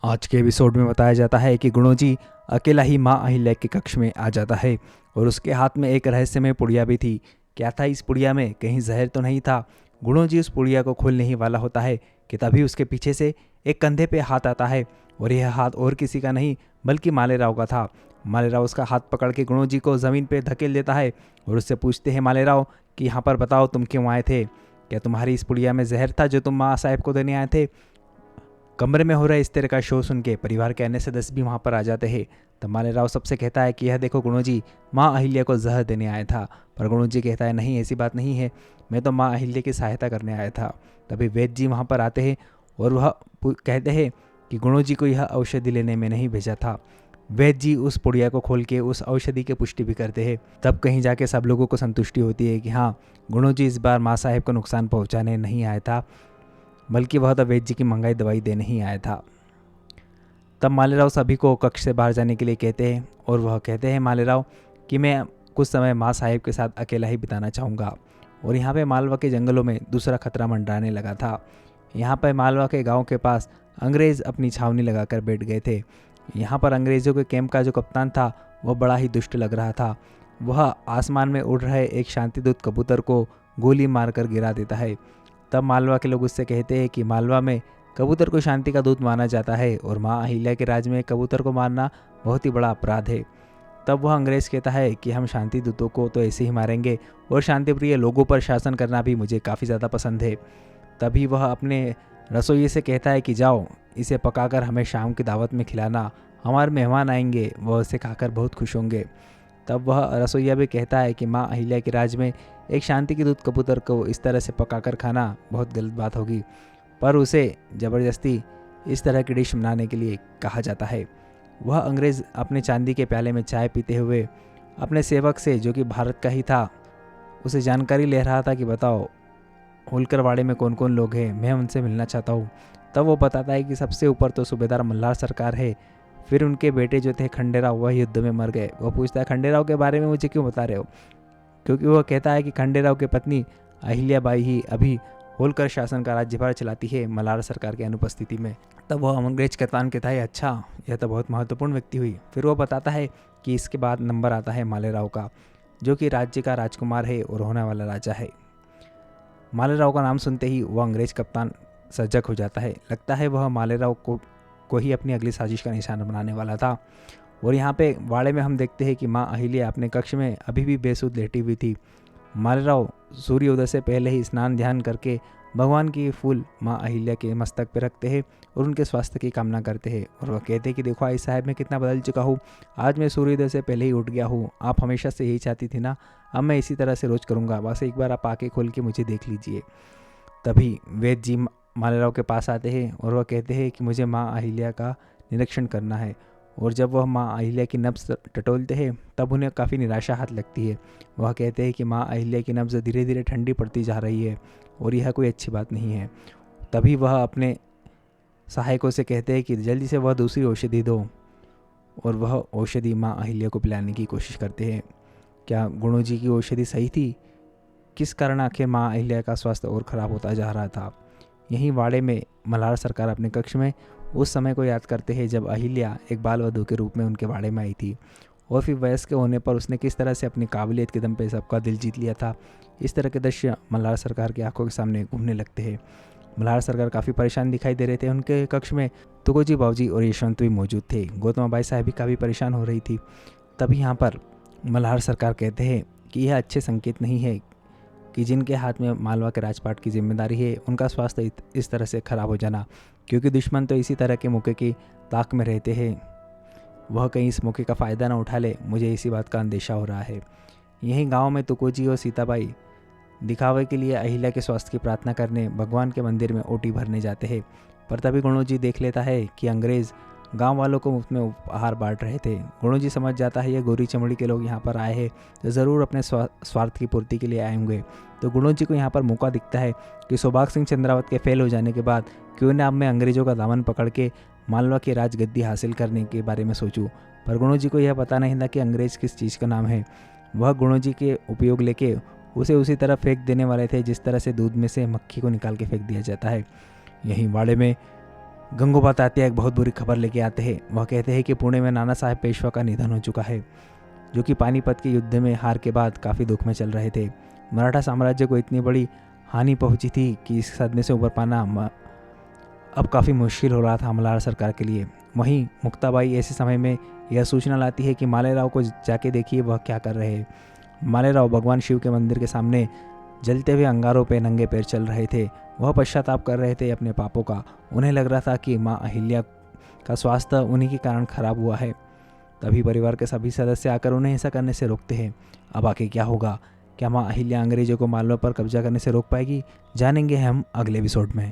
आज के एपिसोड में बताया जाता है कि गुणोजी अकेला ही माँ अहिल्या के कक्ष में आ जाता है और उसके हाथ में एक रहस्यमय पुड़िया भी थी। क्या था इस पुड़िया में? कहीं जहर तो नहीं था? गुणोजी उस पुड़िया को खोलने ही वाला होता है कि तभी उसके पीछे से एक कंधे पे हाथ आता है और यह हाथ और किसी का नहीं बल्कि मालेराव का था। मालेराव उसका हाथ पकड़ के गुणोजी को ज़मीन पे धकेल देता है और उससे पूछते हैं मालेराव कि यहाँ पर बताओ तुम क्यों आए थे? क्या तुम्हारी इस पुड़िया में जहर था जो तुम माँ साहब को देने आए थे? कमरे में हो रहा इस तरह का शो सुन के परिवार के अन्य सदस्य भी वहाँ पर आ जाते हैं। तब मालेराव सबसे कहता है कि यह देखो गुणोजी, माँ अहिल्या को जहर देने आया था। पर गुणोजी कहता है नहीं, ऐसी बात नहीं है, मैं तो माँ अहिल्या की सहायता करने आया था। तभी वैद्य जी वहाँ पर आते हैं और वह कहते हैं कि गुणोजी को यह औषधि लेने में नहीं भेजा था। वैद्य जी उस पुड़िया को खोल के उस औषधि की पुष्टि भी करते हैं। तब कहीं जाके सब लोगों को संतुष्टि होती है कि हाँ, गुणोजी इस बार माँ साहेब को नुकसान पहुँचाने नहीं आया था, बल्कि वह तो वैद्य जी की मंगाई दवाई देने ही आया था। तब मालेराव सभी को कक्ष से बाहर जाने के लिए कहते हैं और वह कहते हैं मालेराव कि मैं कुछ समय माँ साहेब के साथ अकेला ही बिताना चाहूँगा। और यहाँ पे मालवा के जंगलों में दूसरा खतरा मंडराने लगा था। यहाँ पर मालवा के गांव के पास अंग्रेज़ अपनी छावनी लगाकर बैठ गए थे। यहाँ पर अंग्रेज़ों के कैंप का जो कप्तान था वह बड़ा ही दुष्ट लग रहा था। वह आसमान में उड़ रहे एक शांतिदूत कबूतर को गोली मारकर गिरा देता है। तब मालवा के लोग उससे कहते हैं कि मालवा में कबूतर को शांति का दूत माना जाता है और माँ अहिल्या के राज में कबूतर को मारना बहुत ही बड़ा अपराध है। तब वह अंग्रेज़ कहता है कि हम शांति दूतों को तो ऐसे ही मारेंगे और शांतिप्रिय लोगों पर शासन करना भी मुझे काफ़ी ज़्यादा पसंद है। तभी वह अपने रसोइये से कहता है कि जाओ, इसे पकाकर हमें शाम की दावत में खिलाना, हमारे मेहमान आएंगे, वह इसे खाकर बहुत खुश होंगे। तब वह रसोइया भी कहता है कि माँ अहिल्या के राज में एक शांति के दूत कबूतर को इस तरह से पकाकर खाना बहुत गलत बात होगी, पर उसे ज़बरदस्ती इस तरह की डिश बनाने के लिए कहा जाता है। वह अंग्रेज़ अपने चांदी के प्याले में चाय पीते हुए अपने सेवक से, जो कि भारत का ही था, उसे जानकारी ले रहा था कि बताओ होलकरवाड़े में कौन कौन लोग हैं, मैं उनसे मिलना चाहता हूँ। तब वो बताता है कि सबसे ऊपर तो सूबेदार मल्हार सरकार है, फिर उनके बेटे जो थे खंडेराव, वह युद्ध में मर गए। वो पूछता है खंडेराव के बारे में मुझे क्यों बता रहे हो? क्योंकि वह कहता है कि खंडेराव की पत्नी अहिल्याबाई ही अभी होलकर शासन का राज्यभार चलाती है मल्हार सरकार की अनुपस्थिति में। तब वह अंग्रेज कप्तान कहता है अच्छा, यह तो बहुत महत्वपूर्ण व्यक्ति हुई। फिर वो बताता है कि इसके बाद नंबर आता है मालेराव का, जो कि राज्य का राजकुमार है और होने वाला राजा है। मालेराव का नाम सुनते ही वह अंग्रेज कप्तान सजग हो जाता है। लगता है वह मालेराव को ही अपनी अगली साजिश का निशाना बनाने वाला था। और यहाँ पे वाड़े में हम देखते हैं कि माँ अहिल्या अपने कक्ष में अभी भी बेसुध लेटी हुई थी। मालेराव सूर्योदय से पहले ही स्नान ध्यान करके भगवान की फूल माँ अहिल्या के मस्तक पर रखते हैं और उनके स्वास्थ्य की कामना करते हैं। और वह कहते हैं कि देखो आई साहब, मैं कितना बदल चुका हूँ, आज मैं सूर्योदय से पहले ही उठ गया हूँ। आप हमेशा से यही चाहती थी ना, अब मैं इसी तरह से रोज़ करूँगा, बस एक बार आप आके खोल के मुझे देख लीजिए। तभी वैद्य जी मालेराव के पास आते हैं और वह कहते हैं कि मुझे माँ अहिल्या का निरीक्षण करना है। और जब वह माँ अहिल्या की नब्ज़ टटोलते हैं तब उन्हें काफ़ी निराशा हाथ लगती है। वह कहते हैं कि माँ अहिल्या की नब्ज़ धीरे धीरे ठंडी पड़ती जा रही है और यह कोई अच्छी बात नहीं है। तभी वह अपने सहायकों से कहते हैं कि जल्दी से वह दूसरी औषधि दो, और वह औषधि माँ अहिल्या को पिलाने की कोशिश करते हैं। क्या गुणोजी की औषधि सही थी? किस कारण आखिर माँ अहिल्या का स्वास्थ्य और ख़राब होता जा रहा था? यहीं वाड़े में मल्हार सरकार अपने कक्ष में उस समय को याद करते हैं जब अहिल्या एक बाल वधू के रूप में उनके वाड़े में आई थी, और फिर वयस्क होने पर उसने किस तरह से अपनी काबिलियत के दम पे सबका दिल जीत लिया था। इस तरह के दृश्य मल्हार सरकार की आंखों के सामने घूमने लगते हैं। मल्हार सरकार काफ़ी परेशान दिखाई दे रहे थे। उनके कक्ष में तुकोजी बाबूजी और यशवंत भी मौजूद थे। गौतम बाई साहब भी काफ़ी परेशान हो रही थी। तभी यहाँ पर मल्हार सरकार कहते हैं कि यह अच्छे संकेत नहीं है कि जिनके हाथ में मालवा के राजपाट की जिम्मेदारी है उनका स्वास्थ्य इस तरह से खराब हो जाना, क्योंकि दुश्मन तो इसी तरह के मौके की ताक में रहते हैं, वह कहीं इस मौके का फ़ायदा ना उठा ले, मुझे इसी बात का अंदेशा हो रहा है। यहीं गांव में तुकोजी और सीताबाई दिखावे के लिए अहिल्या के स्वास्थ्य की प्रार्थना करने भगवान के मंदिर में ओटी भरने जाते हैं। पर तभी गुणोजी देख लेता है कि अंग्रेज़ गांव वालों को मुफ्त में उपहार बांट रहे थे। गुणोजी समझ जाता है ये गोरी चमड़ी के लोग यहाँ पर आए हैं तो ज़रूर अपने स्वार्थ की पूर्ति के लिए आए होंगे। तो गुणोजी को यहाँ पर मौका दिखता है कि सौभाग सिंह चंद्रावत के फेल हो जाने के बाद क्यों न अब मैं अंग्रेज़ों का दामन पकड़ के मालवा की राजगद्दी हासिल करने के बारे में सोचूं। पर गुणोजी को यह पता नहीं था कि अंग्रेज़ किस चीज़ का नाम है। वह गुणोजी के उपयोग लेके उसे उसी तरह फेंक देने वाले थे जिस तरह से दूध में से मक्खी को निकाल के फेंक दिया जाता है। यहीं वाड़े में गंगोबा तात्या एक बहुत बुरी खबर लेके आते हैं। वह कहते हैं कि पुणे में नाना साहेब पेशवा का निधन हो चुका है, जो कि पानीपत के युद्ध में हार के बाद काफ़ी दुख में चल रहे थे। मराठा साम्राज्य को इतनी बड़ी हानि पहुंची थी कि इस सदमे से उबर पाना अब काफ़ी मुश्किल हो रहा था मल्हार सरकार के लिए। वहीं मुक्ताबाई ऐसे समय में यह सूचना लाती है कि मालेराव को जाके देखिए वह क्या कर रहे हैं। मालेराव भगवान शिव के मंदिर के सामने जलते हुए अंगारों पे नंगे पैर चल रहे थे। वह पश्चाताप कर रहे थे अपने पापों का। उन्हें लग रहा था कि माँ अहिल्या का स्वास्थ्य उन्हीं के कारण खराब हुआ है। तभी परिवार के सभी सदस्य आकर उन्हें ऐसा करने से रोकते हैं। अब आगे क्या होगा? क्या माँ अहिल्या अंग्रेजों को मालवा पर कब्जा करने से रोक पाएगी? जानेंगे हम अगले एपिसोड में।